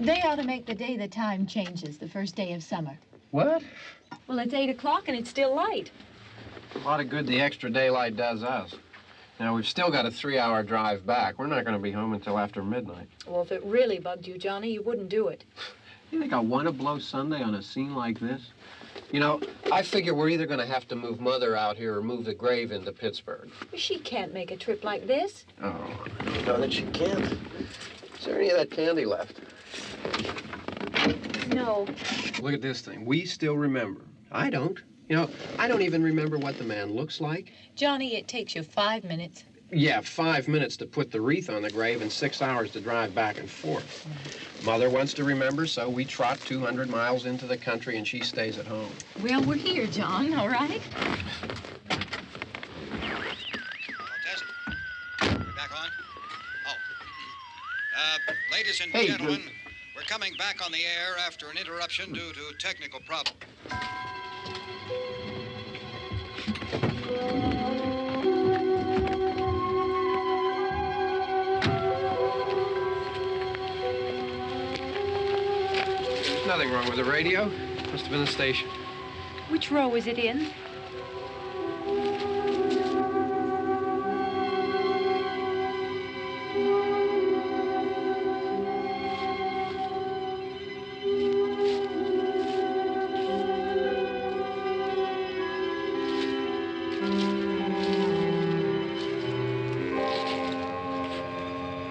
They ought to make the day the time changes, the first day of summer. What? Well, it's 8 o'clock and it's still light. A lot of good the extra daylight does us. Now, we've still got a 3-hour drive back. We're not going to be home until after midnight. Well, if it really bugged you, Johnny, you wouldn't do it. You think I want to blow Sunday on a scene like this? You know, I figure we're either going to have to move Mother out here or move the grave into Pittsburgh. She can't make a trip like this. Oh, you know that she can't. Is there any of that candy left? No. Look at this thing. We still remember. I don't. You know, I don't even remember what the man looks like. Johnny, it takes you 5 minutes. Yeah, 5 minutes to put the wreath on the grave and 6 hours to drive back and forth. Mother wants to remember, so we trot 200 miles into the country and she stays at home. Well, we're here, John, all right? Test. We're back on? Oh. Ladies and gentlemen, we're coming back on the air after an interruption due to technical problem. There's nothing wrong with the radio. Must have been the station. Which row is it in?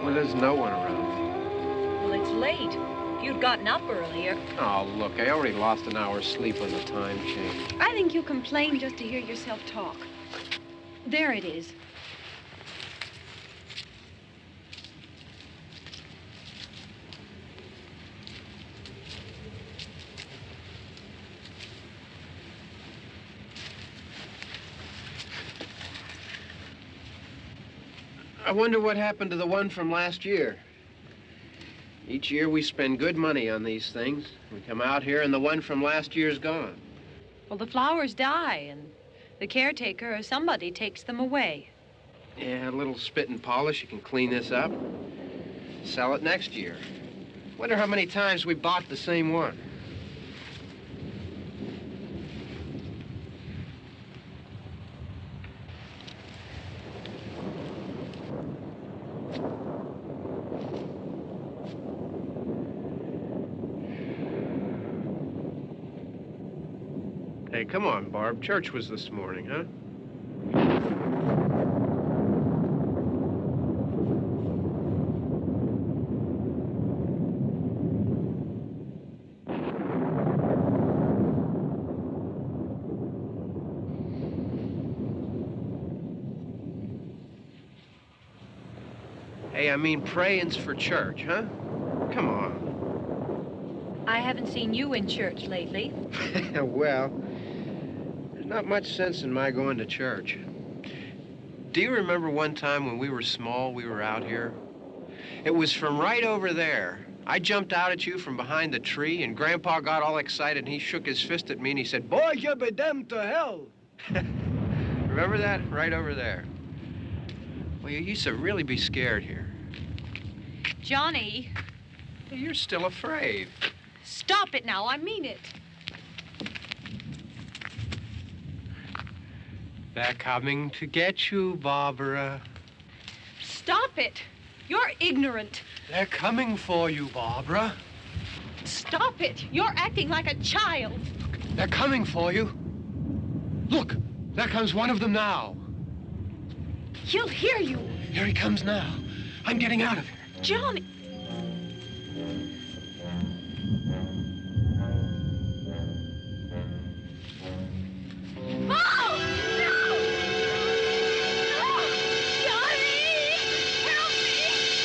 Well, there's no one around. Well, it's late. If you'd gotten up earlier. Oh, look, I already lost an hour's sleep when the time changed. I think you complain just to hear yourself talk. There it is. I wonder what happened to the one from last year. Each year we spend good money on these things. We come out here and the one from last year's gone. Well, the flowers die, and the caretaker or somebody takes them away. Yeah, a little spit and polish. You can clean this up. Sell it next year. Wonder how many times we bought the same one. Hey, come on, Barb. Church was this morning, huh? Hey, I mean praying's for church, huh? Come on. I haven't seen you in church lately. Well, there's not much sense in my going to church. Do you remember one time when we were small, we were out here? It was from right over there. I jumped out at you from behind the tree, and Grandpa got all excited, and he shook his fist at me, and he said, "Boy, you be damned to hell." Remember that? Right over there. Well, you used to really be scared here. Johnny. You're still afraid. Stop it now. I mean it. They're coming to get you, Barbara. Stop it. You're ignorant. They're coming for you, Barbara. Stop it. You're acting like a child. They're coming for you. Look, there comes one of them now. He'll hear you. Here he comes now. I'm getting out of here. Johnny. Oh! No! No! Johnny! Help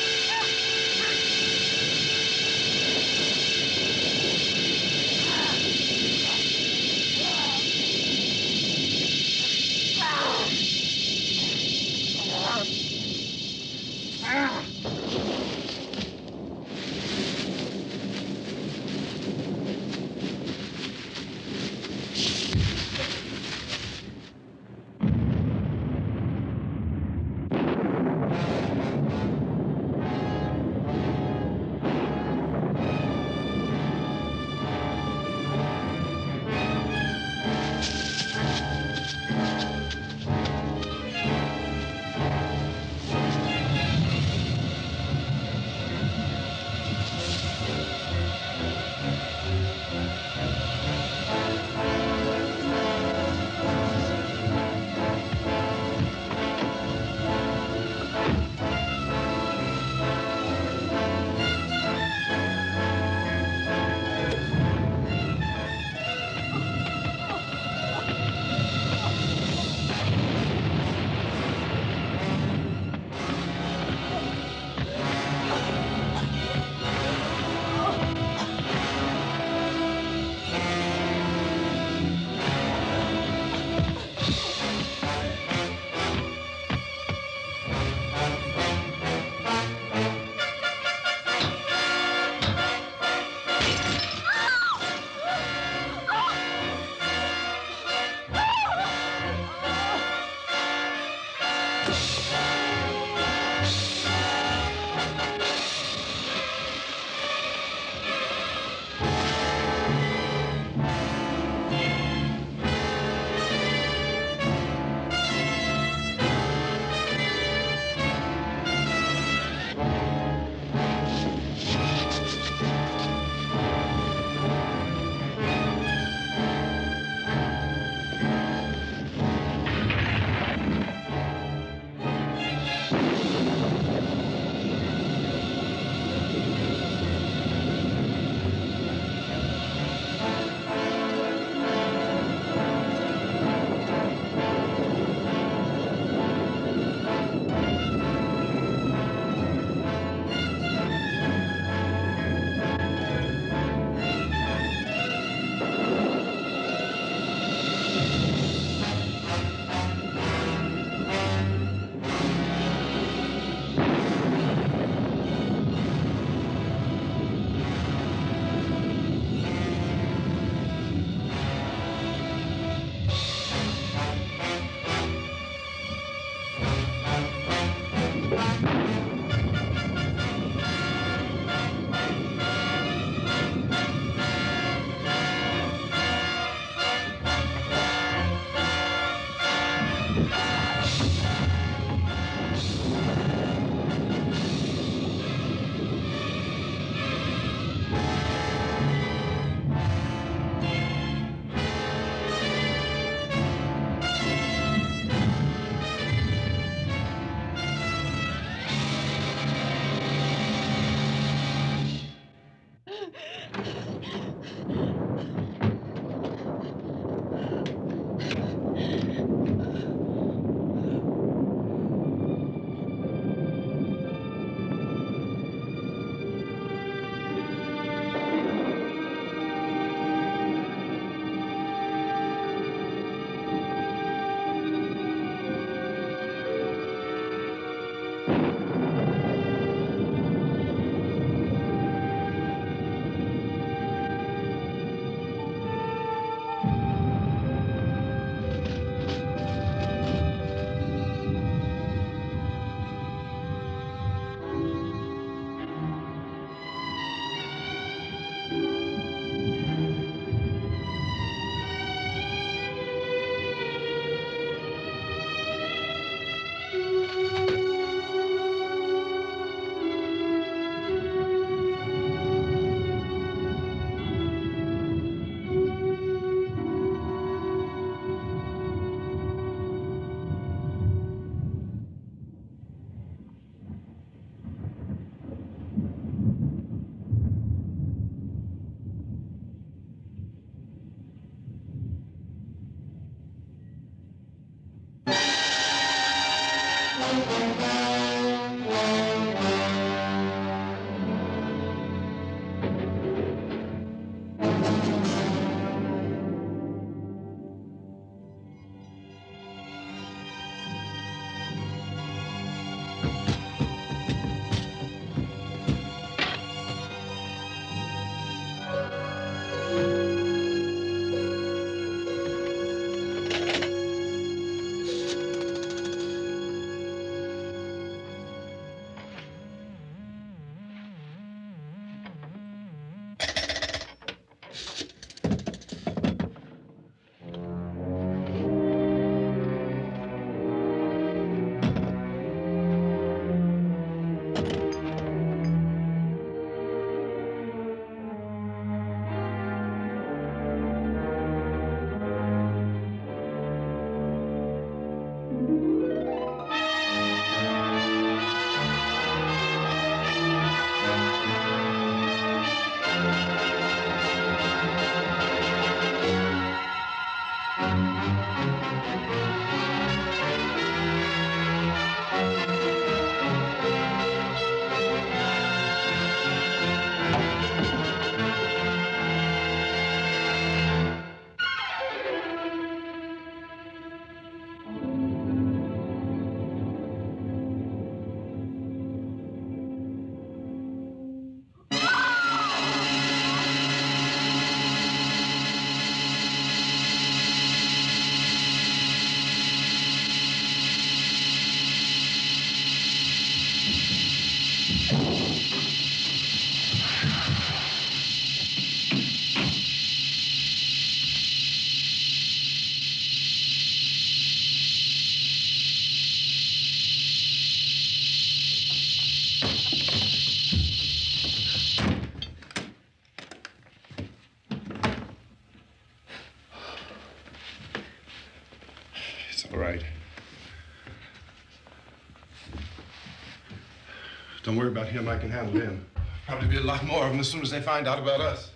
Don't worry about him. I can handle him. Probably be a lot more of them as soon as they find out about us.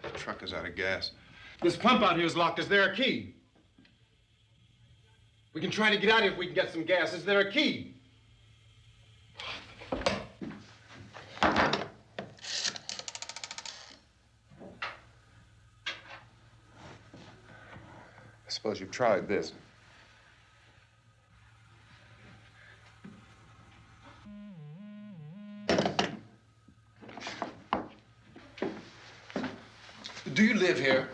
The truck is out of gas. This pump out here is locked. Is there a key? We can try to get out of here if we can get some gas. Is there a key? I suppose you've tried this. Do you live here?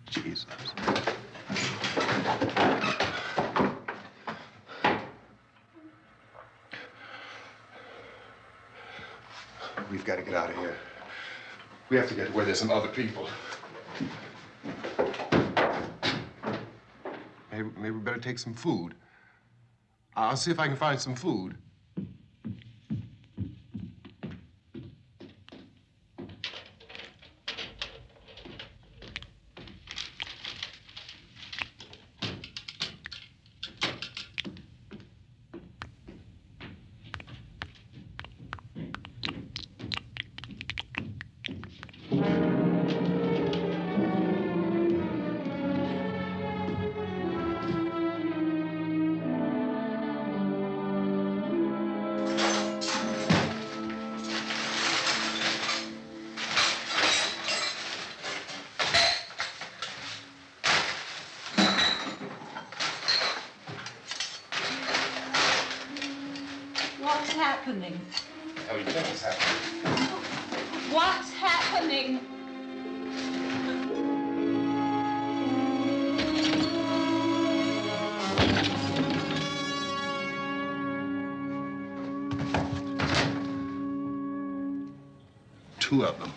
Jesus. We've got to get out of here. We have to get where there's some other people. Maybe we better take some food. I'll see if I can find some food. What's happening? How do you think it's happening? What's happening? Two of them.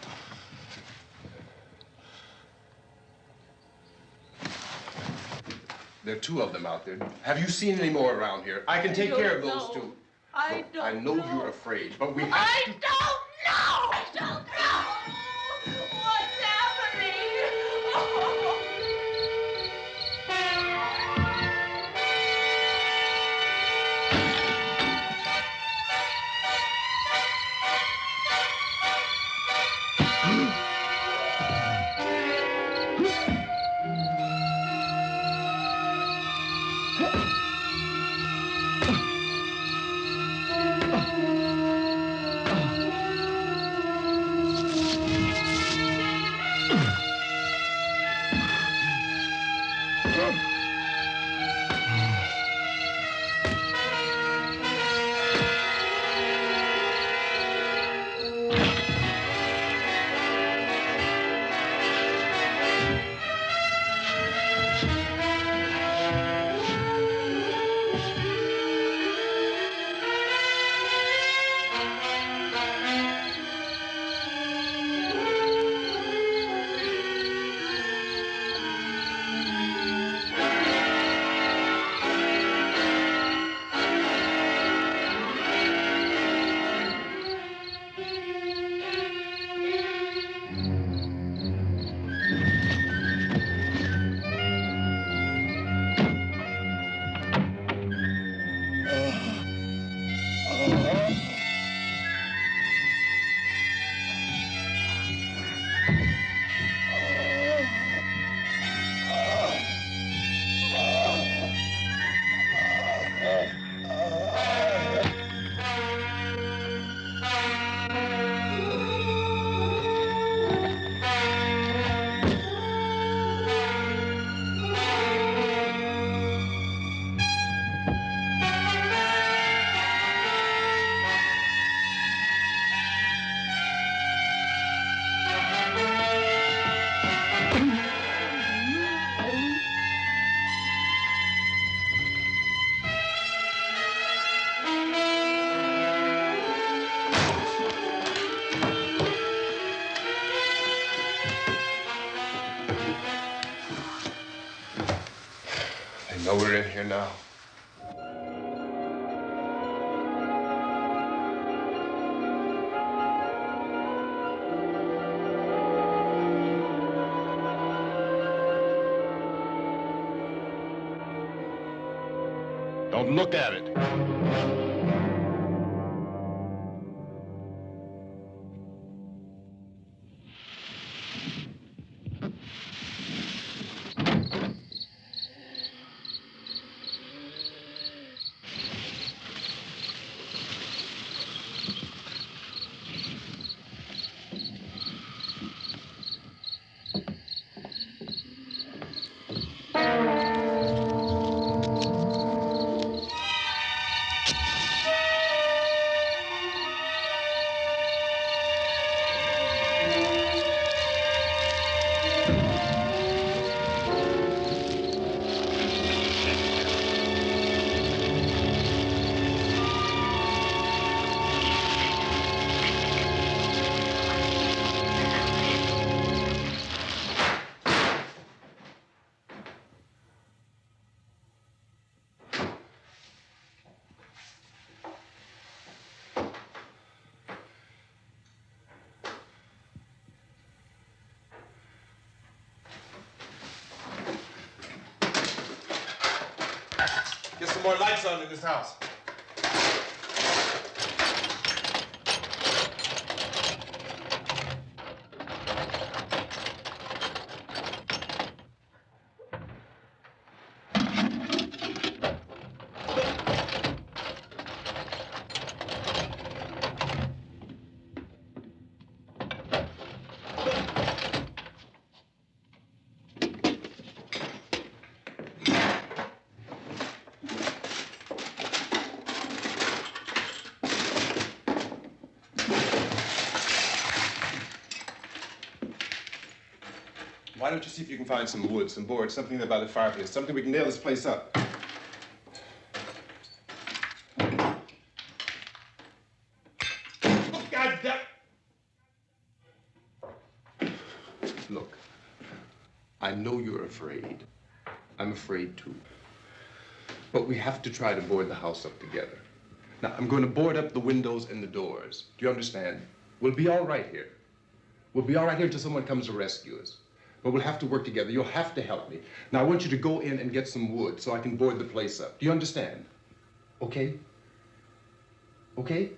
There are two of them out there. Have you seen any more around here? I can take care of those two. I don't I know you're afraid, but we have to... I don't know! I don't know! What's happening? They know we're in here now. Don't look at it. Get some more lights on in this house. Why don't you see if you can find some wood, some board, something there by the fireplace, something we can nail this place up. Oh, God damn! Look, I know you're afraid. I'm afraid too. But we have to try to board the house up together. Now, I'm going to board up the windows and the doors. Do you understand? We'll be all right here. We'll be all right here until someone comes to rescue us. But we'll have to work together. You'll have to help me. Now, I want you to go in and get some wood so I can board the place up. Do you understand? Okay? Okay?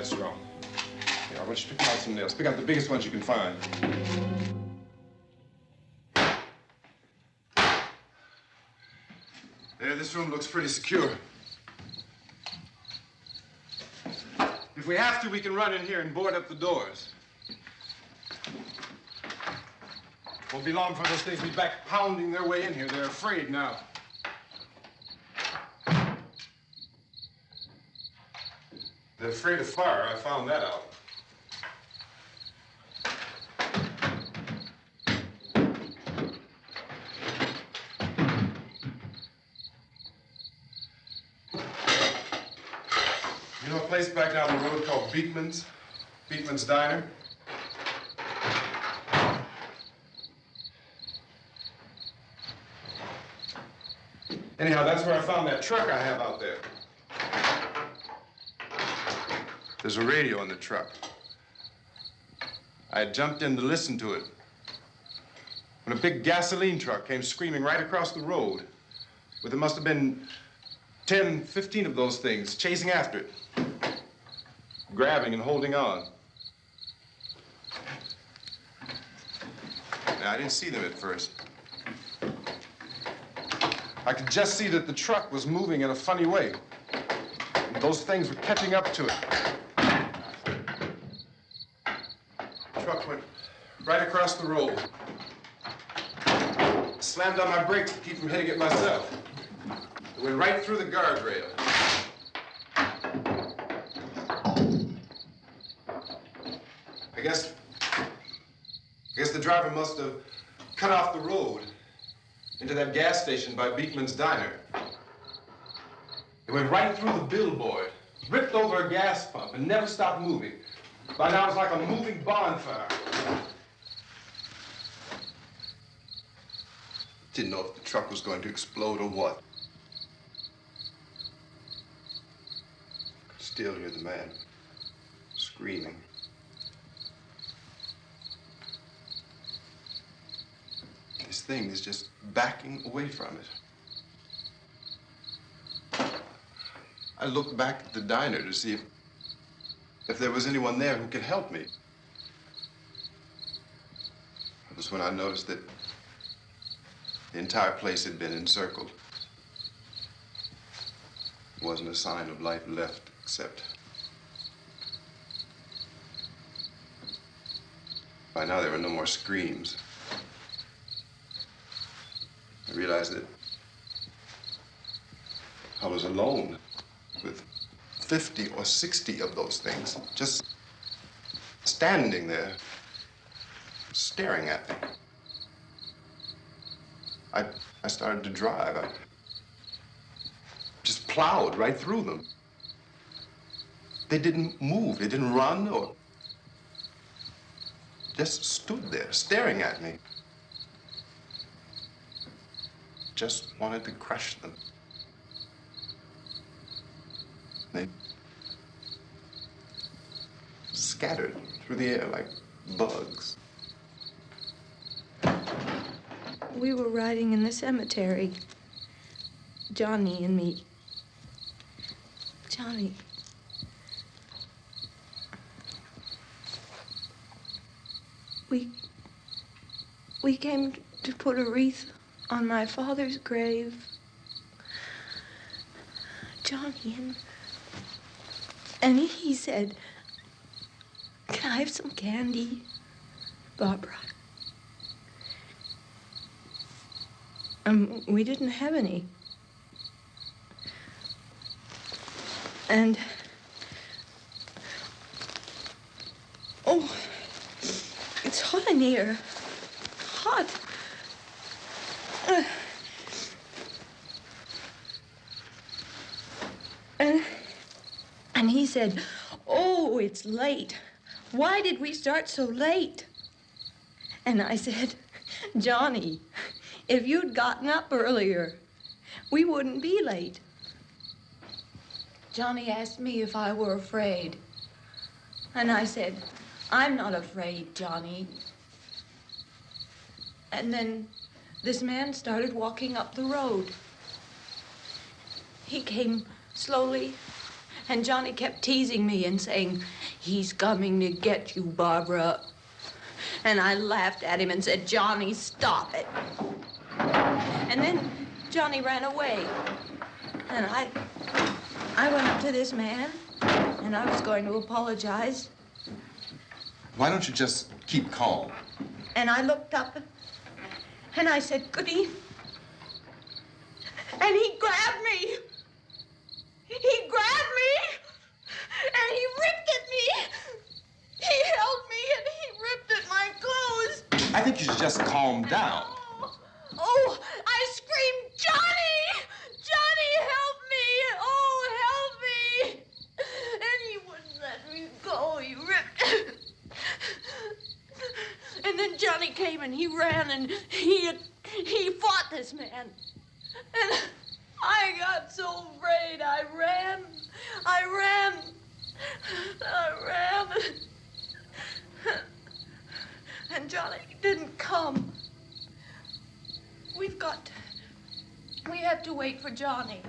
that's wrong. Here, I want you to pick out some nails. Pick out the biggest ones you can find. There, this room looks pretty secure. If we have to, we can run in here and board up the doors. Won't be long before those things be back pounding their way in here. They're afraid now. They're afraid of fire. I found that out. You know a place back down the road called Beekman's? Beekman's Diner? Anyhow, that's where I found that truck I have out there. There's a radio in the truck. I had jumped in to listen to it when a big gasoline truck came screaming right across the road with there must have been 10, 15 of those things chasing after it, grabbing and holding on. Now, I didn't see them at first. I could just see that the truck was moving in a funny way. And those things were catching up to it. The truck went right across the road. Slammed on my brakes to keep from hitting it myself. It went right through the guardrail. I guess the driver must have cut off the road into that gas station by Beekman's Diner. It went right through the billboard, ripped over a gas pump, and never stopped moving. By now, it was like a moving bonfire. Didn't know if the truck was going to explode or what. Could still hear the man screaming. This thing is just backing away from it. I looked back at the diner to see if there was anyone there who could help me. It was when I noticed that the entire place had been encircled. There wasn't a sign of life left except by now there were no more screams. I realized that I was alone with 50 or 60 of those things, just standing there, staring at me. I started to drive. I just plowed right through them. They didn't move. They didn't run or just stood there, staring at me. Just wanted to crush them. They scattered through the air like bugs. We were riding in the cemetery, Johnny and me. Johnny. We came to put a wreath on my father's grave. Johnny, and he said, "Can I have some candy, Barbara?" We didn't have any. And, oh, it's hot in here. Hot. And he said, "Oh, it's late. Why did we start so late?" And I said, "Johnny, if you'd gotten up earlier, we wouldn't be late." Johnny asked me if I were afraid. And I said, "I'm not afraid, Johnny." And then this man started walking up the road. He came slowly And Johnny kept teasing me and saying, "He's coming to get you, Barbara." And I laughed at him and said, "Johnny, stop it." And then Johnny ran away. And I went up to this man, and I was going to apologize. Why don't you just keep calm? And I looked up, and I said, "Goody." And he grabbed me. He grabbed me, and he ripped at me. He held me, and he ripped at my clothes. I think you should just calm down. Oh, I screamed, "Johnny! Johnny, help me! Oh, help me!" And he wouldn't let me go. He ripped. And then Johnny came and he ran and he fought this man. And I got so afraid. I ran. And Johnny didn't come. We have to wait for Johnny.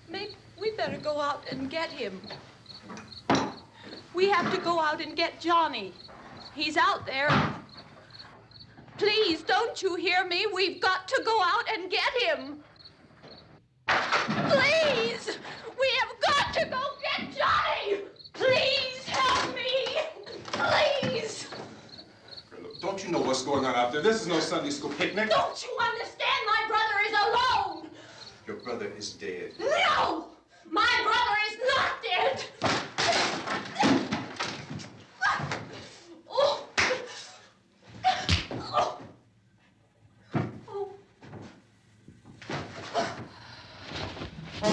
Maybe we better go out and get him. We have to go out and get Johnny. He's out there. Please, don't you hear me? We've got to go out and get him. Please! We have got to go get Johnny! Please help me! Please! Look, don't you know what's going on out there? This is no Sunday school picnic. Don't you understand? My brother is alone! Your brother is dead. No! My brother is not dead! Oh. Oh.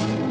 Oh.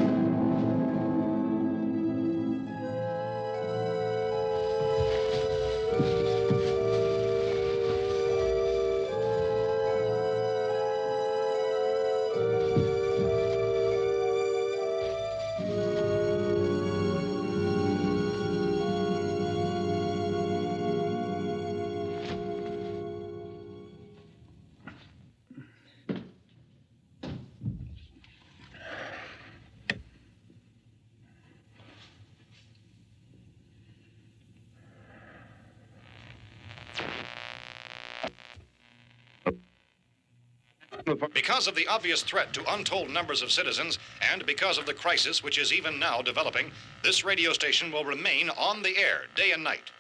Because of the obvious threat to untold numbers of citizens, and because of the crisis which is even now developing, this radio station will remain on the air day and night.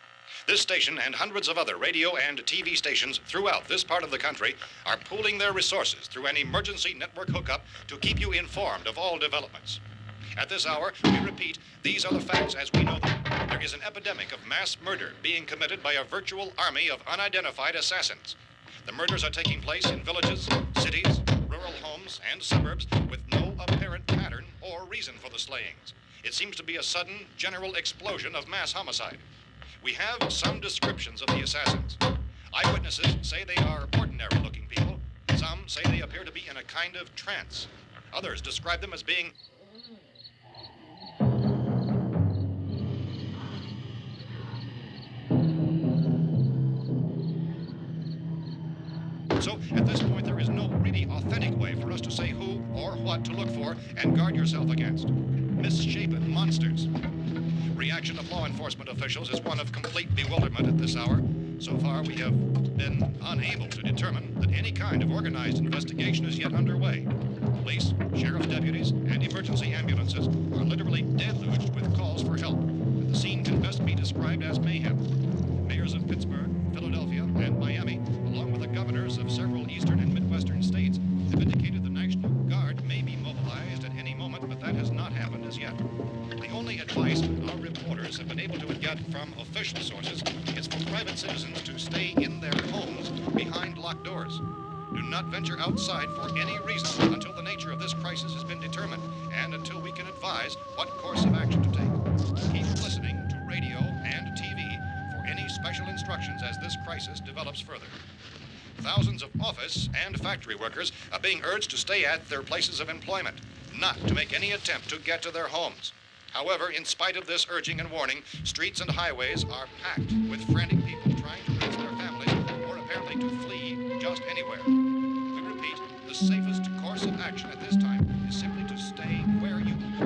This station and hundreds of other radio and TV stations throughout this part of the country are pooling their resources through an emergency network hookup to keep you informed of all developments. At this hour, we repeat, these are the facts as we know them. There is an epidemic of mass murder being committed by a virtual army of unidentified assassins. The murders are taking place in villages, cities, rural homes, and suburbs with no apparent pattern or reason for the slayings. It seems to be a sudden, general explosion of mass homicide. We have some descriptions of the assassins. Eyewitnesses say they are ordinary-looking people. Some say they appear to be in a kind of trance. Others describe them as being So, at this point, there is no really authentic way for us to say who or what to look for and guard yourself against. Misshapen monsters. Reaction of law enforcement officials is one of complete bewilderment at this hour. So far, we have been unable to determine that any kind of organized investigation is yet underway. Police, sheriff's deputies, and emergency ambulances are literally deluged with calls for help. And the scene can best be described as mayhem. Mayors of Pittsburgh, Philadelphia, and Miami, along with the governors of several eastern and midwestern states, have indicated the National Guard may be mobilized at any moment, but that has not happened as yet. The only advice our reporters have been able to get from official sources is for private citizens to stay in their homes behind locked doors. Do not venture outside for any reason until the nature of this crisis has been determined and until we can advise what course of action to take. Keep listening to radio and TV for any special instructions as this crisis develops further. Thousands of office and factory workers are being urged to stay at their places of employment, not to make any attempt to get to their homes. However, in spite of this urging and warning, streets and highways are packed with frantic people trying to reach their families or apparently to flee just anywhere. We repeat, the safest course of action at this time is simply to stay where you are.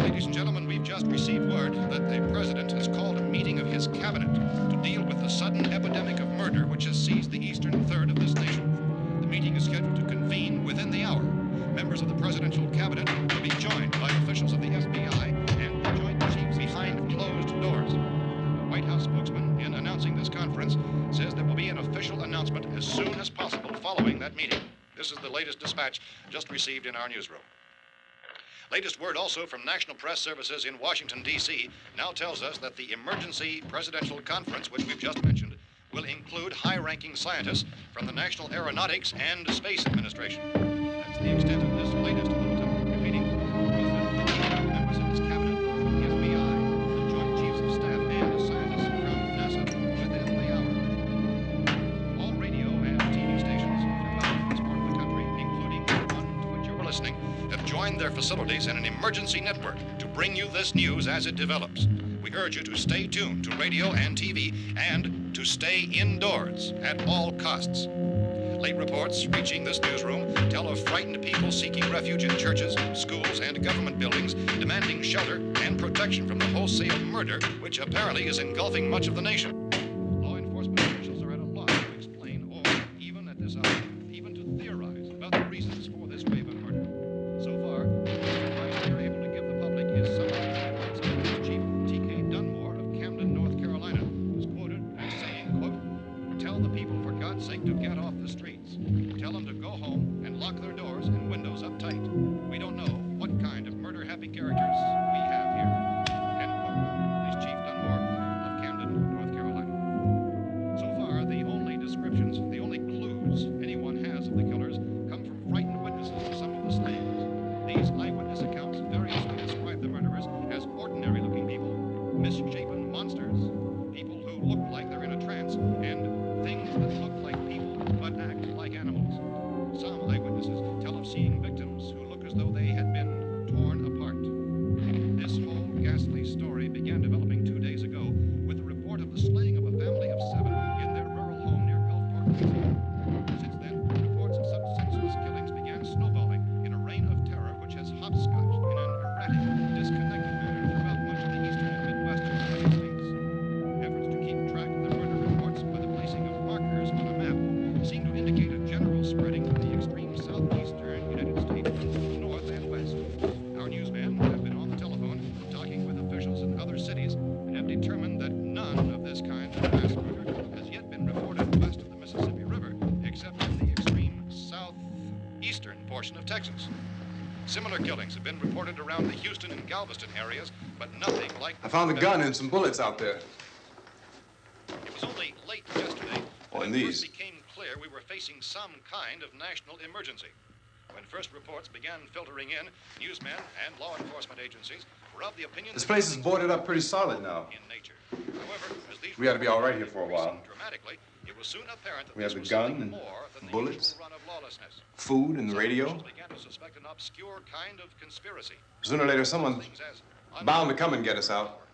Ladies and gentlemen, we've just received word that the president has called a meeting of his cabinet to deal with the sudden epidemic of murder which has seized the eastern third of this nation. The meeting is scheduled to convene within the hour. Members of the presidential cabinet will be joined by officials of the FBI and the Joint Chiefs behind closed doors. The White House spokesman, in announcing this conference, says there will be an official announcement as soon as possible following that meeting. This is the latest dispatch just received in our newsroom. Latest word also from National Press Services in Washington, D.C. now tells us that the emergency presidential conference, which we've just mentioned, will include high-ranking scientists from the National Aeronautics and Space Administration. That's the extent of this latest bulletin. Repeating, the President, members of his cabinet, the FBI, the Joint Chiefs of Staff, and scientists from NASA within the hour. All radio and TV stations throughout this part of the country, including the one to which you're listening, have joined their facilities in an emergency network to bring you this news as it develops. We urge you to stay tuned to radio and TV and to stay indoors at all costs. Late reports reaching this newsroom tell of frightened people seeking refuge in churches, schools, and government buildings, demanding shelter and protection from the wholesale murder which apparently is engulfing much of the nation. Law enforcement officials are at a loss to explain or, even at this hour, even to theorize about the reasons for this wave of murder. So far, the advice we are able to give the public is summarized by White Police Chief T.K. Dunmore of Camden, North Carolina, who's quoted as saying, quote, "Tell the people, for God's sake, to get off the streets. Tell them to go home and lock their doors and windows up tight. We don't know what kind of murder-happy characters we have here." End quote. Police Chief Dunmore of Camden, North Carolina. So far, the only descriptions, the only clues anyone has of the killers come from frightened witnesses to some of the slayings. These eyewitness accounts variously describe the murderers as ordinary-looking people, misshapen monsters, people who look like they're in a trance, and things that look like people but act like animals. Some eyewitnesses tell of seeing victims who look as though they had been torn apart. This whole ghastly story began developing 2 days ago with the report of the slaying of a family of 7 in their rural home near Gulfport, Louisiana. Since then, reports of such senseless killings began snowballing in a reign of terror which has hopscotched in an erratic, disconnected manner throughout much of the eastern and midwestern United States. Efforts to keep track of the murder reports by the placing of markers on a map seem to indicate a general spreading from the extreme southeastern United States to the north and west. Our newsmen have been on the telephone talking with officials in other cities and have determined that none of this kind of mass murder has yet been reported west of the Mississippi River, except in the extreme southeastern portion of Texas. Similar killings have been reported around the Houston and Galveston areas, but nothing like... I found a gun and some bullets out there. It was only late yesterday Oh, that and it these. first became clear we were facing some kind of national emergency. When first reports began filtering in, newsmen and law enforcement agencies were of the opinion This that place is things boarded were up pretty solid now. in nature. However, as these We ought to be all right reports here for a while. increased dramatically, it was soon apparent that We this have the was gun something and more than the bullets, usual run of lawlessness. Food and the Some radio. officials began to suspect an obscure kind of conspiracy. Sooner or later, someone's Things as bound to come and get us out.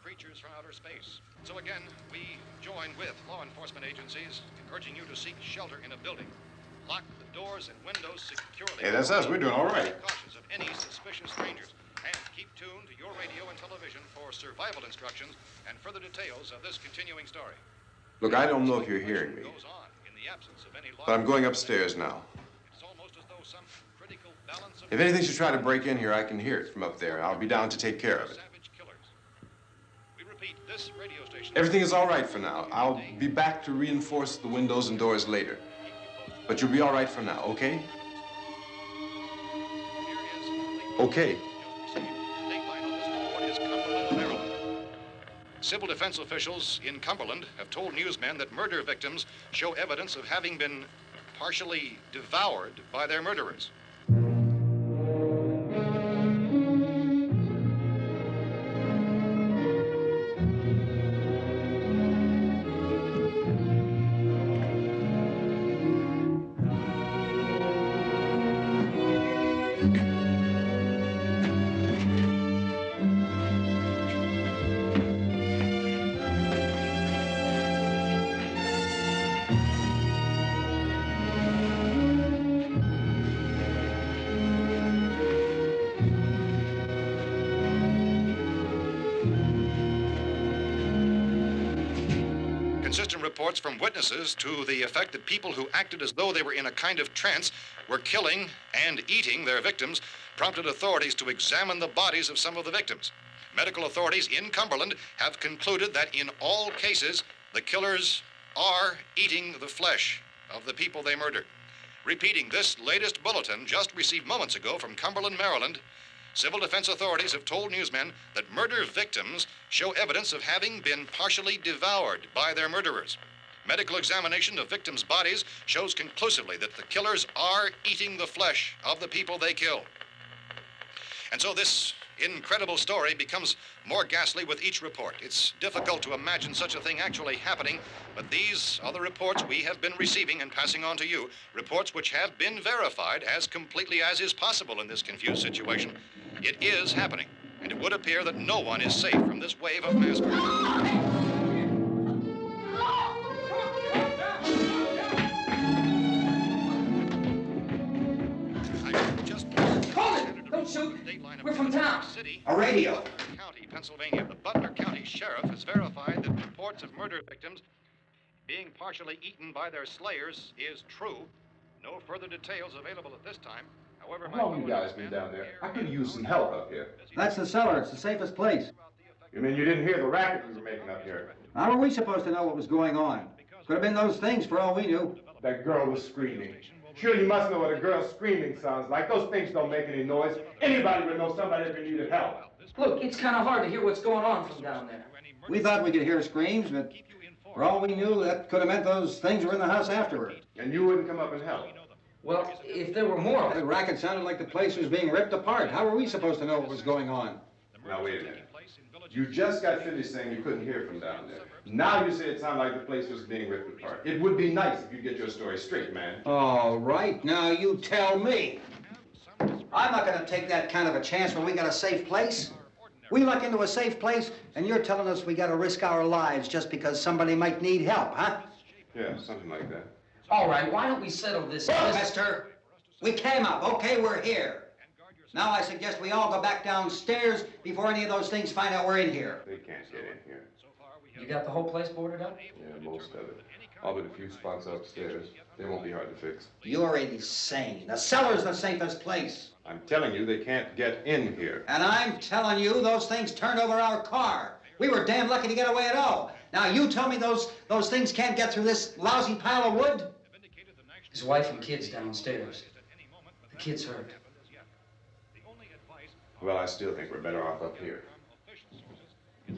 creatures from outer space. So again, we join with law enforcement agencies in urging you to seek shelter in a building. Lock the doors and windows securely. Hey, that's us. We're doing all right. Be cautious of any suspicious strangers. And keep tuned to your radio and television for survival instructions and further details of this continuing story. Look, I don't know if you're hearing me, Goes on in the absence of any law but I'm going upstairs now. It's almost as though some critical balance of If anything should try to break in here, I can hear it from up there. I'll be down to take care of it. savage killers. We repeat, this radio station. Everything is all right for now. I'll be back to reinforce the windows and doors later. But you'll be all right for now, okay? Okay. Civil defense officials in Cumberland have told newsmen that murder victims show evidence of having been partially devoured by their murderers. Consistent reports from witnesses to the effect that people who acted as though they were in a kind of trance were killing and eating their victims prompted authorities to examine the bodies of some of the victims. Medical authorities in Cumberland have concluded that in all cases, the killers are eating the flesh of the people they murdered. Repeating this latest bulletin just received moments ago from Cumberland, Maryland, civil defense authorities have told newsmen that murder victims show evidence of having been partially devoured by their murderers. Medical examination of victims' bodies shows conclusively that the killers are eating the flesh of the people they kill. And so this incredible story becomes more ghastly with each report. It's difficult to imagine such a thing actually happening, but these are the reports we have been receiving and passing on to you, reports which have been verified as completely as is possible in this confused situation. It is happening, and it would appear that no one is safe from this wave of mass murder. Don't shoot. We're from town. A radio. County, Pennsylvania. The Butler County Sheriff has verified that reports of murder victims being partially eaten by their slayers is true. No further details available at this time. However, How long you guys been down there? I could use some help up here. That's the cellar. It's the safest place. You mean you didn't hear the racket we were making up here? How were we supposed to know what was going on? Could have been those things for all we knew. That girl was screaming. Sure, you must know what a girl screaming sounds like. Those things don't make any noise. Anybody would know somebody ever needed help. Look, it's kind of hard to hear what's going on from down there. We thought we could hear screams, but for all we knew, that could have meant those things were in the house afterward. And you wouldn't come up and help? Well, if there were more... The racket sounded like the place was being ripped apart. How were we supposed to know what was going on? Now, wait a minute. You just got finished saying you couldn't hear from down there. Now you say it sounded like the place was being ripped apart. It would be nice if you get your story straight, man. All right, now you tell me. I'm not going to take that kind of a chance when we got a safe place. We luck into a safe place, and you're telling us we got to risk our lives just because somebody might need help, huh? Yeah, something like that. All right, why don't we settle this? Look, mister, we came up. Okay, we're here. Now I suggest we all go back downstairs before any of those things find out we're in here. They can't get in here. You got the whole place boarded up? Yeah, most of it. All but a few spots upstairs. They won't be hard to fix. You're insane. The cellar's the safest place. I'm telling you, they can't get in here. And I'm telling you, those things turned over our car. We were damn lucky to get away at all. Now you tell me those things can't get through this lousy pile of wood? His wife and kids downstairs. The kid's hurt. Well, I still think we're better off up here.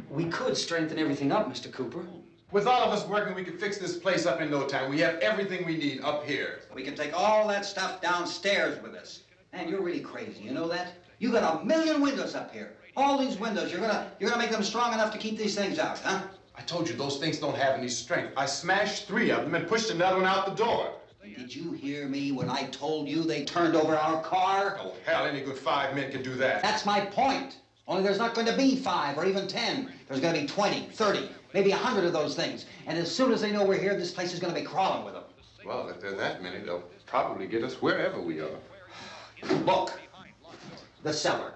We could strengthen everything up, Mr. Cooper. With all of us working, we could fix this place up in no time. We have everything we need up here. We can take all that stuff downstairs with us. Man, you're really crazy, you know that? You got 1,000,000 windows up here. All these windows, you're gonna make them strong enough to keep these things out, huh? I told you those things don't have any strength. I smashed 3 of them and pushed another one out the door. Did you hear me when I told you they turned over our car? Oh, hell, any good 5 men can do that. That's my point. Only there's not going to be 5 or even 10. There's going to be 20, 30, maybe 100 of those things. And as soon as they know we're here, this place is going to be crawling with them. Well, if there are that many, they'll probably get us wherever we are. Look, the cellar.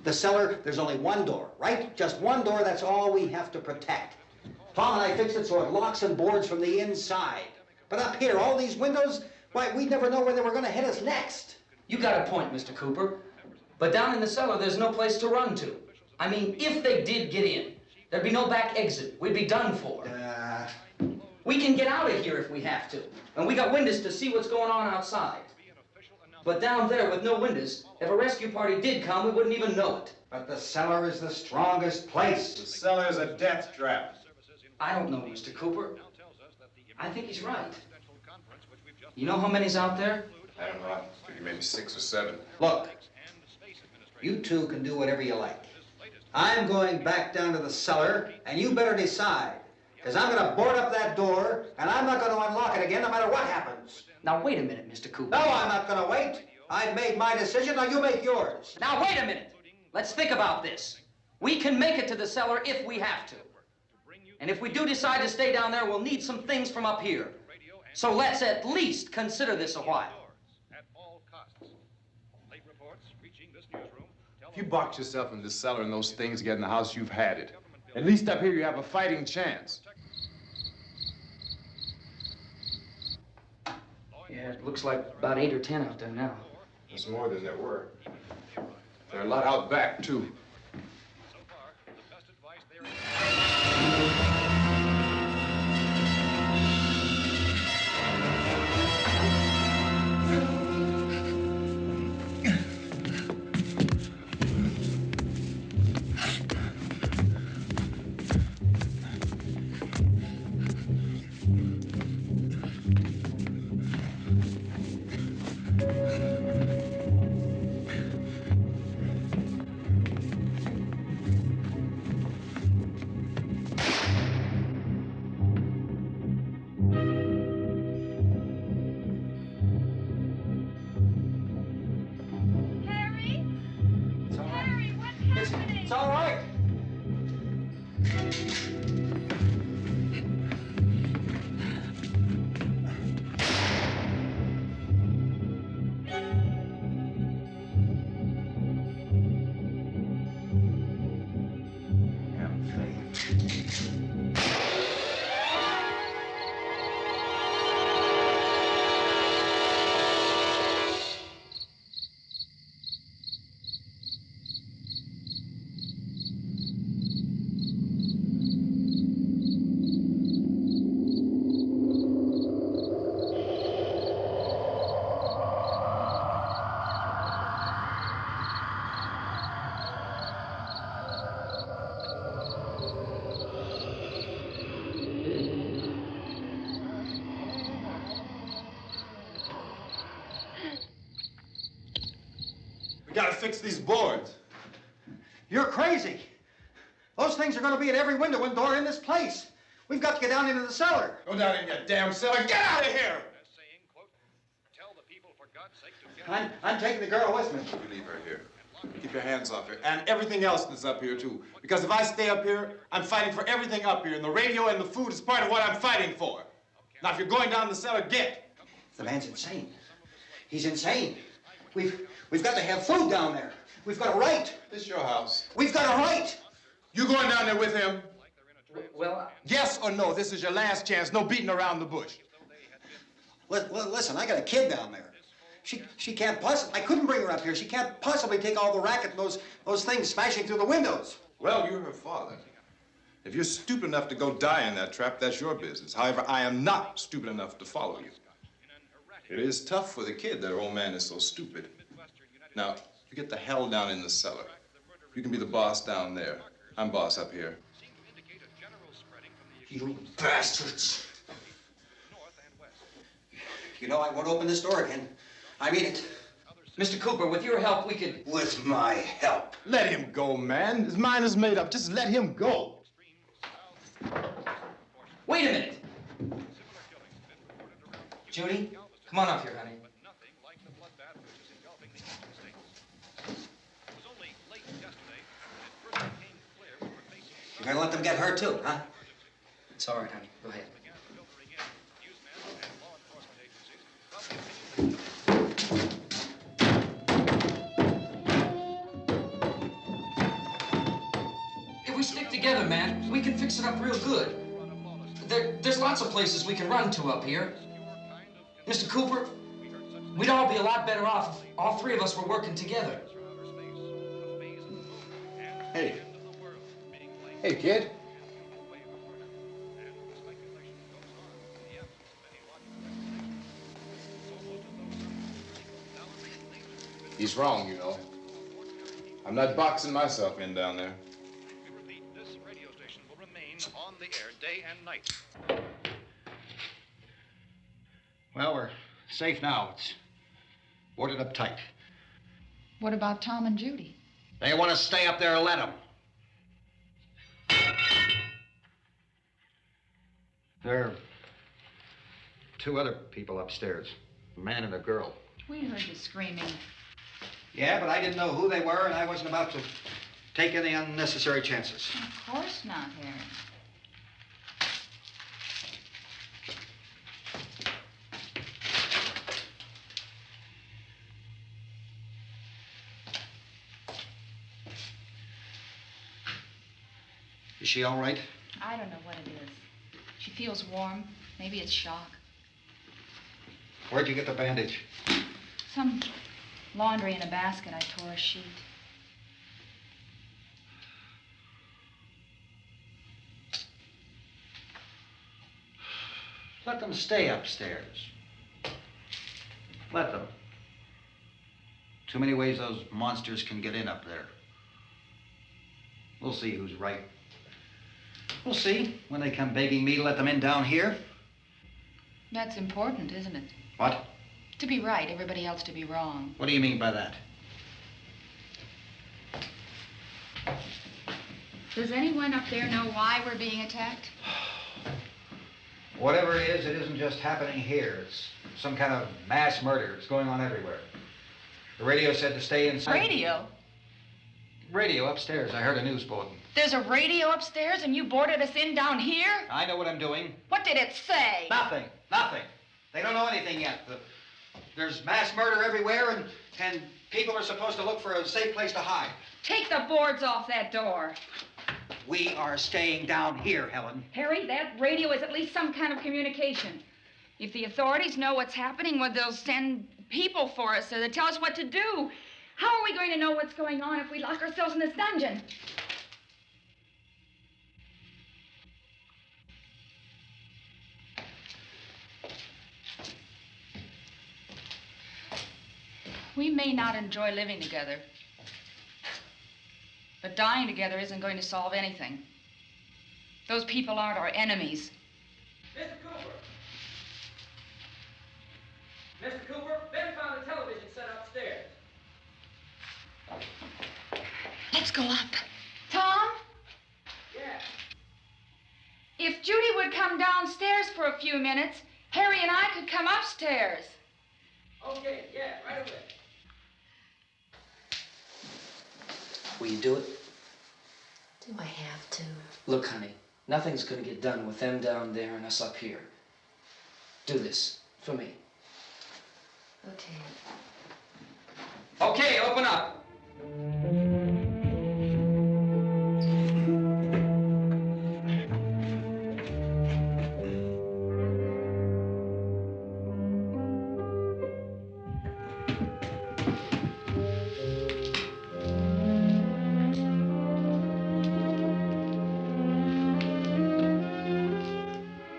The cellar, there's only one door, right? Just one door, that's all we have to protect. Tom and I fixed it so it locks and boards from the inside. But up here, all these windows, why, we'd never know where they were going to hit us next. You got a point, Mr. Cooper. But down in the cellar, there's no place to run to. I mean, if they did get in, there'd be no back exit. We'd be done for. We can get out of here if we have to. And we got windows to see what's going on outside. But down there with no windows, if a rescue party did come, we wouldn't even know it. But the cellar is the strongest place. The cellar's a death trap. I don't know, Mr. Cooper. I think he's right. You know how many's out there? I don't know. I figure maybe 6 or 7. Look, you two can do whatever you like. I'm going back down to the cellar, and you better decide. Because I'm going to board up that door, and I'm not going to unlock it again no matter what happens. Now, wait a minute, Mr. Cooper. No, I'm not going to wait. I've made my decision, now you make yours. Now, wait a minute. Let's think about this. We can make it to the cellar if we have to. And if we do decide to stay down there, we'll need some things from up here. So let's at least consider this a while. If you box yourself in the cellar and those things get in the house, you've had it. At least up here you have a fighting chance. Yeah, it looks like about 8 or 10 out there now. There's more than there were. There are a lot out back, too. It's all right. We gotta fix these boards. You're crazy. Those things are going to be at every window and door in this place. We've got to get down into the cellar. Go down in your damn cellar. Get out of here! I'm taking the girl with me. You leave her here. Keep your hands off her. And everything else that's up here, too. Because if I stay up here, I'm fighting for everything up here. And the radio and the food is part of what I'm fighting for. Now, if you're going down the cellar, get. The man's insane. He's insane. We've got to have food down there. We've got a right. This is your house. We've got a right. You going down there with him? Well, Yes or no? This is your last chance. No beating around the bush. Listen, I got a kid down there. She can't possibly, I couldn't bring her up here. She can't possibly take all the racket and those things smashing through the windows. Well, you're her father. If you're stupid enough to go die in that trap, that's your business. However, I am not stupid enough to follow you. It is tough for the kid that her old man is so stupid. Now, you get the hell down in the cellar. You can be the boss down there. I'm boss up here. You bastards. You know, I won't open this door again. I mean it. Mr. Cooper, with your help, we could... With my help. Let him go, man. His mind is made up. Just let him go. Wait a minute. Judy, come on up here, honey. You're gonna let them get hurt too, huh? It's all right, honey. Go ahead. If we stick together, man, we can fix it up real good. There's lots of places we can run to up here. Mr. Cooper, we'd all be a lot better off if all three of us were working together. Hey. Hey, kid. He's wrong, you know. I'm not boxing myself in down there. This radio station will remain on the air day and night. Well, we're safe now. It's boarded up tight. What about Tom and Judy? They want to stay up there, let them. There are two other people upstairs, a man and a girl. We heard you screaming. Yeah, but I didn't know who they were, and I wasn't about to take any unnecessary chances. Of course not, Harry. Is she all right? I don't know what it is. She feels warm. Maybe it's shock. Where'd you get the bandage? Some laundry in a basket. I tore a sheet. Let them stay upstairs. Let them. Too many ways those monsters can get in up there. We'll see who's right. We'll see when they come begging me to let them in down here. That's important, isn't it? What? To be right, everybody else to be wrong. What do you mean by that? Does anyone up there know why we're being attacked? Whatever it isn't just happening here. It's some kind of mass murder. It's going on everywhere. The radio said to stay inside. Radio? Radio upstairs. I heard a news bulletin. There's a radio upstairs and you boarded us in down here? I know what I'm doing. What did it say? Nothing. Nothing. They don't know anything yet. There's mass murder everywhere, and people are supposed to look for a safe place to hide. Take the boards off that door. We are staying down here, Helen. Harry, that radio is at least some kind of communication. If the authorities know what's happening, well, they'll send people for us so they'll tell us what to do. How are we going to know what's going on if we lock ourselves in this dungeon? We may not enjoy living together, but dying together isn't going to solve anything. Those people aren't our enemies. Mr. Cooper! Mr. Cooper, Ben found a television set upstairs. Let's go up. Tom? Yeah. If Judy would come downstairs for a few minutes, Harry and I could come upstairs. Okay, yeah, right away. Will you do it? Do I have to? Look, honey, nothing's gonna get done with them down there and us up here. Do this for me. Okay. Okay, open up.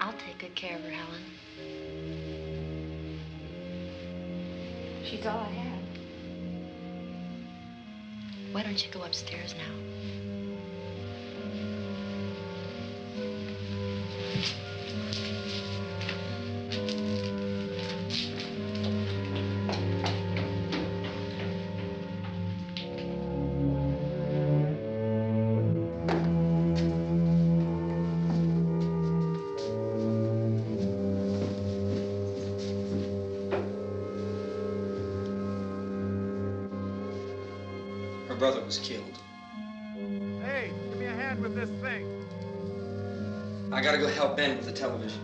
I'll take good care of her, Helen. She's all I have. Why don't you go upstairs now? Her brother was killed. Hey, give me a hand with this thing. I gotta go help Ben with the television.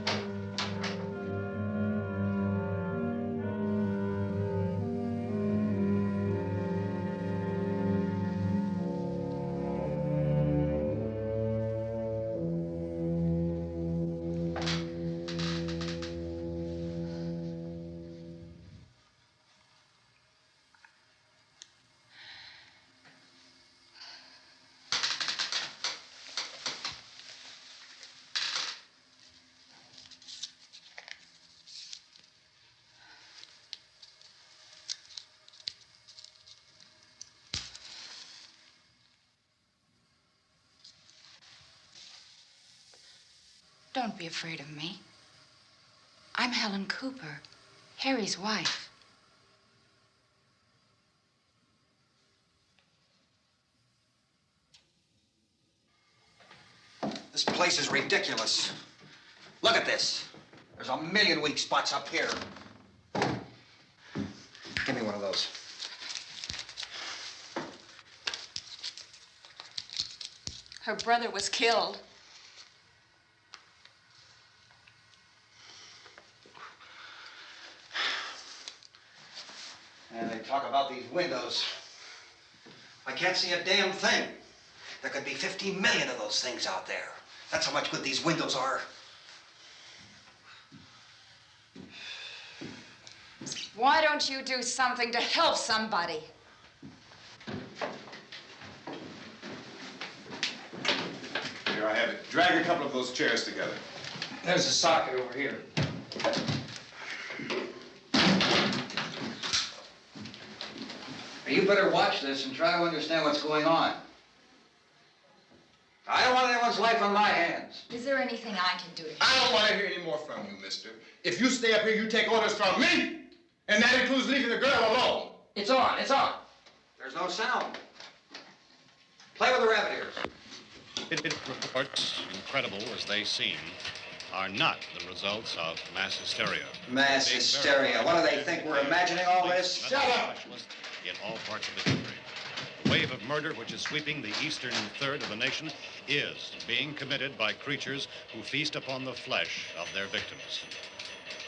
Don't be afraid of me. I'm Helen Cooper, Harry's wife. This place is ridiculous. Look at this. There's a million weak spots up here. Give me one of those. Her brother was killed. And they talk about these windows. I can't see a damn thing. There could be 15 million of those things out there. That's how much good these windows are. Why don't you do something to help somebody? Here I have it. Drag a couple of those chairs together. There's a socket over here. You better watch this and try to understand what's going on. I don't want anyone's life on my hands. Is there anything I can do to help? I don't want to hear any more from you, mister. If you stay up here, you take orders from me. And that includes leaving the girl alone. It's on, it's on. There's no sound. Play with the rabbit ears. Reports, incredible as they seem, are not the results of mass hysteria. Mass hysteria. What do they think? We're imagining all this? Shut up! In all parts of the country. The wave of murder which is sweeping the eastern third of the nation is being committed by creatures who feast upon the flesh of their victims.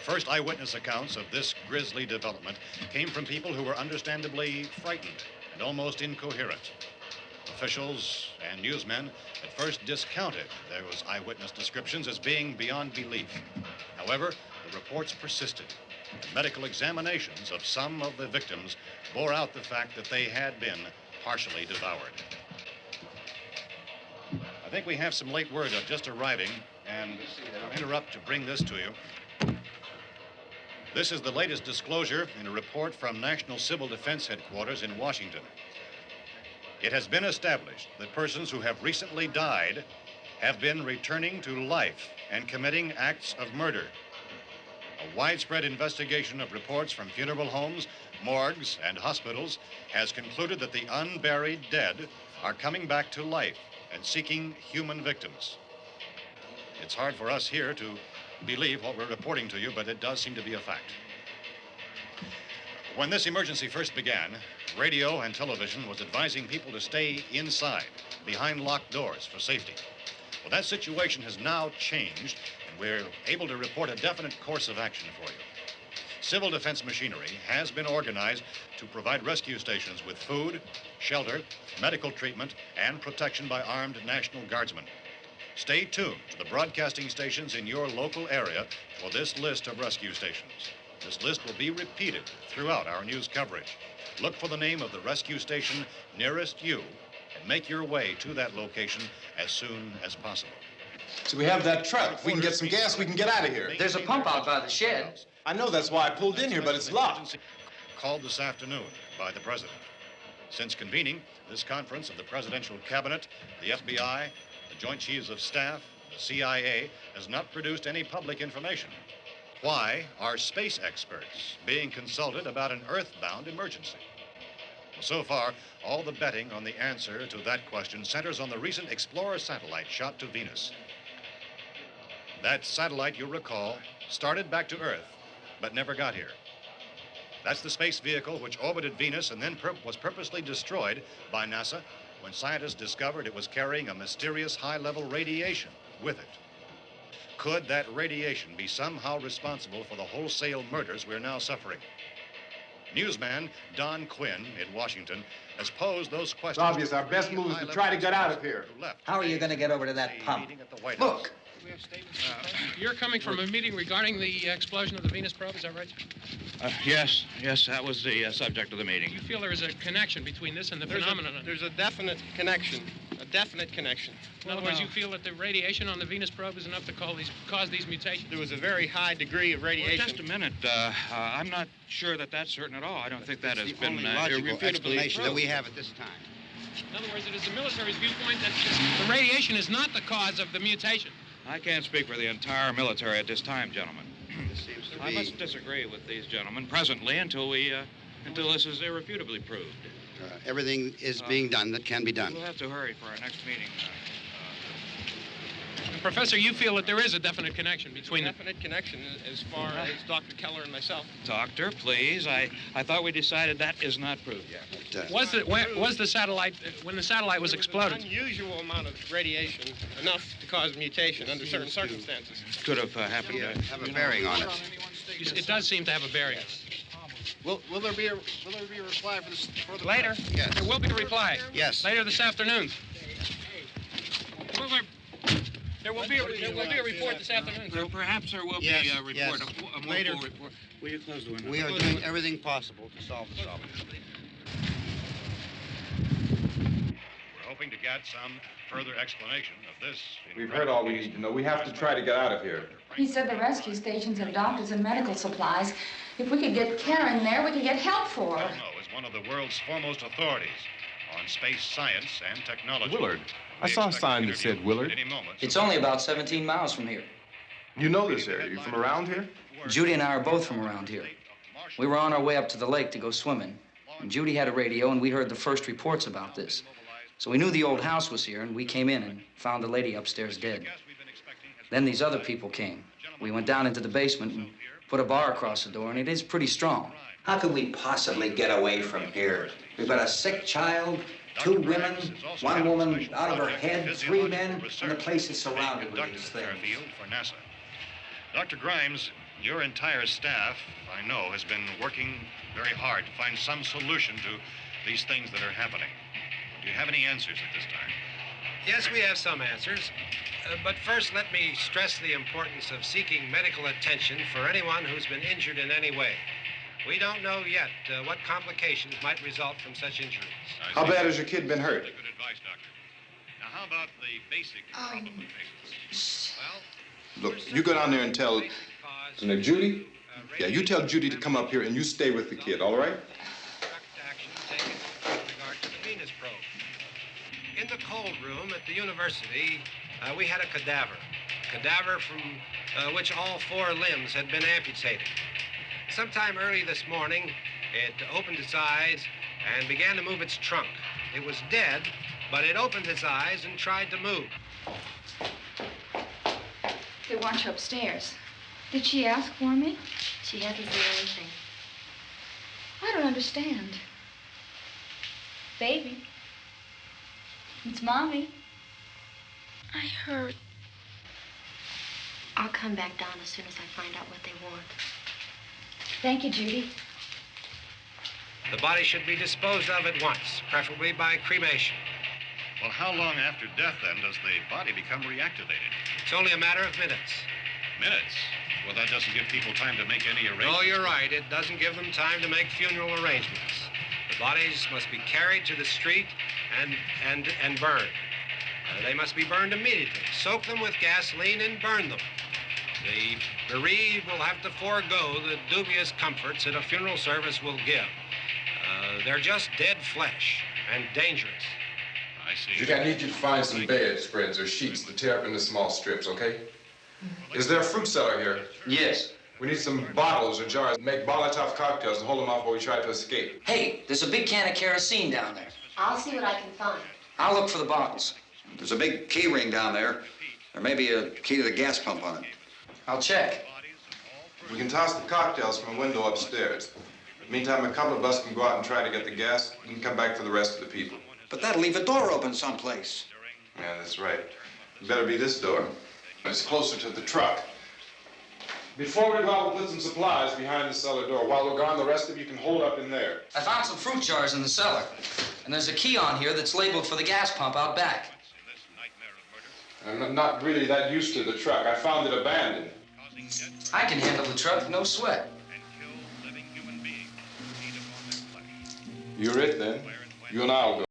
First eyewitness accounts of this grisly development came from people who were understandably frightened and almost incoherent. Officials and newsmen at first discounted those eyewitness descriptions as being beyond belief. However, the reports persisted. And medical examinations of some of the victims bore out the fact that they had been partially devoured. I think we have some late word just arriving, and I'll interrupt to bring this to you. This is the latest disclosure in a report from National Civil Defense Headquarters in Washington. It has been established that persons who have recently died have been returning to life and committing acts of murder. A widespread investigation of reports from funeral homes, morgues, and hospitals has concluded that the unburied dead are coming back to life and seeking human victims. It's hard for us here to believe what we're reporting to you, but it does seem to be a fact. When this emergency first began, radio and television was advising people to stay inside, behind locked doors for safety. Well, that situation has now changed, and we're able to report a definite course of action for you. Civil defense machinery has been organized to provide rescue stations with food, shelter, medical treatment, and protection by armed National Guardsmen. Stay tuned to the broadcasting stations in your local area for this list of rescue stations. This list will be repeated throughout our news coverage. Look for the name of the rescue station nearest you and make your way to that location as soon as possible. So we have that truck. If we can get some gas, we can get out of here. There's a pump out by the shed. I know, that's why I pulled in here, but it's locked. Called this afternoon by the president. Since convening this conference of the presidential cabinet, the FBI, the Joint Chiefs of Staff, the CIA has not produced any public information. Why are space experts being consulted about an earthbound emergency? Well, so far, all the betting on the answer to that question centers on the recent Explorer satellite shot to Venus. That satellite, you'll recall, started back to Earth, but never got here. That's the space vehicle which orbited Venus and then was purposely destroyed by NASA when scientists discovered it was carrying a mysterious high-level radiation with it. Could that radiation be somehow responsible for the wholesale murders we're now suffering? Newsman Don Quinn in Washington has posed those questions. It's obvious our best move is to try to get out of here. How are you going to get over to that pump? Look. You're coming from a meeting regarding the explosion of the Venus probe, is that right? Yes, that was the subject of the meeting. You feel there is a connection between this and the phenomenon? There's a definite connection. In other words, you feel that the radiation on the Venus probe is enough to cause these mutations? There was a very high degree of radiation. Well, just a minute. I'm not sure that that's certain at all. I don't think that has been only logical explanation that we have at this time. In other words, it is the military's viewpoint that the radiation is not the cause of the mutation. I can't speak for the entire military at this time, gentlemen. This seems to I be... must disagree with these gentlemen presently until this is irrefutably proved. Everything is being done that can be done. We'll have to hurry for our next meeting. Professor, you feel that there is a definite connection between them? Definite connection as far as Dr. Keller and myself. Doctor, please. I thought we decided that is not proved yet. Was the satellite, when the satellite was exploded? An unusual amount of radiation, enough to cause mutation under certain circumstances. Could have happened. Have a bearing on it. It does seem to have a bearing. Will there be a reply for this further? Later? Yes. There will be a reply. Yes. Later this afternoon. There will be a report this afternoon. Perhaps there will be a report, yes. a more Later. full report. Will you close the window? We are doing everything possible to solve the problem. We're hoping to get some further explanation of this. We've heard all we need to know. We have to try to get out of here. He said the rescue stations have doctors and medical supplies. If we could get care in there, we could get help for her. Romero is one of the world's foremost authorities on space science and technology. Willard. I saw a sign that said Willard. It's only about 17 miles from here. You know this area. You from around here? Judy and I are both from around here. We were on our way up to the lake to go swimming, and Judy had a radio, and we heard the first reports about this. So we knew the old house was here, and we came in and found the lady upstairs dead. Then these other people came. We went down into the basement and put a bar across the door, and it is pretty strong. How could we possibly get away from here? We've got a sick child, 2 women, 1 woman out of her head, 3 men, and the place is surrounded with these things. For NASA. Dr. Grimes, your entire staff, I know, has been working very hard to find some solution to these things that are happening. Do you have any answers at this time? Yes, we have some answers. But first, let me stress the importance of seeking medical attention for anyone who's been injured in any way. We don't know yet what complications might result from such injuries. How bad has your kid been hurt? Good advice, Doctor. Now, how about the basic problem of patients? Well, Look, you go down there and tell... Now, Judy? Yeah, you tell Judy to come up here and you stay with the kid, all right? Action taken with regard to the Venus probe. In the cold room at the university, we had a cadaver from which all 4 limbs had been amputated. Sometime early this morning, it opened its eyes and began to move its trunk. It was dead, but it opened its eyes and tried to move. They want you upstairs. Did she ask for me? She hasn't said anything. I don't understand. Baby. It's Mommy. I heard. I'll come back down as soon as I find out what they want. Thank you, Judy. The body should be disposed of at once, preferably by cremation. well, how long after death, then, does the body become reactivated? It's only a matter of minutes. Minutes? Well, that doesn't give people time to make any arrangements. No, you're right. It doesn't give them time to make funeral arrangements. The bodies must be carried to the street and burned. They must be burned immediately. Soak them with gasoline and burn them. The bereaved will have to forego the dubious comforts that a funeral service will give. They're just dead flesh and dangerous. I see. Judy, I need you to find some bedspreads or sheets to tear up into small strips, okay? Is there a fruit cellar here? Yes. We need some bottles or jars. Make Molotov cocktails and hold them off while we try to escape. Hey, there's a big can of kerosene down there. I'll see what I can find. I'll look for the bottles. There's a big key ring down there. There may be a key to the gas pump on it. I'll check. We can toss the cocktails from a window upstairs. Meantime, a couple of us can go out and try to get the gas and come back for the rest of the people. But that'll leave a door open someplace. Yeah, that's right. It better be this door. It's closer to the truck. Before we go out, we'll put some supplies behind the cellar door. While we're gone, the rest of you can hold up in there. I found some fruit jars in the cellar. And there's a key on here that's labeled for the gas pump out back. I'm not really that used to the truck. I found it abandoned. I can handle the truck, no sweat. You're it, then. You and I'll go.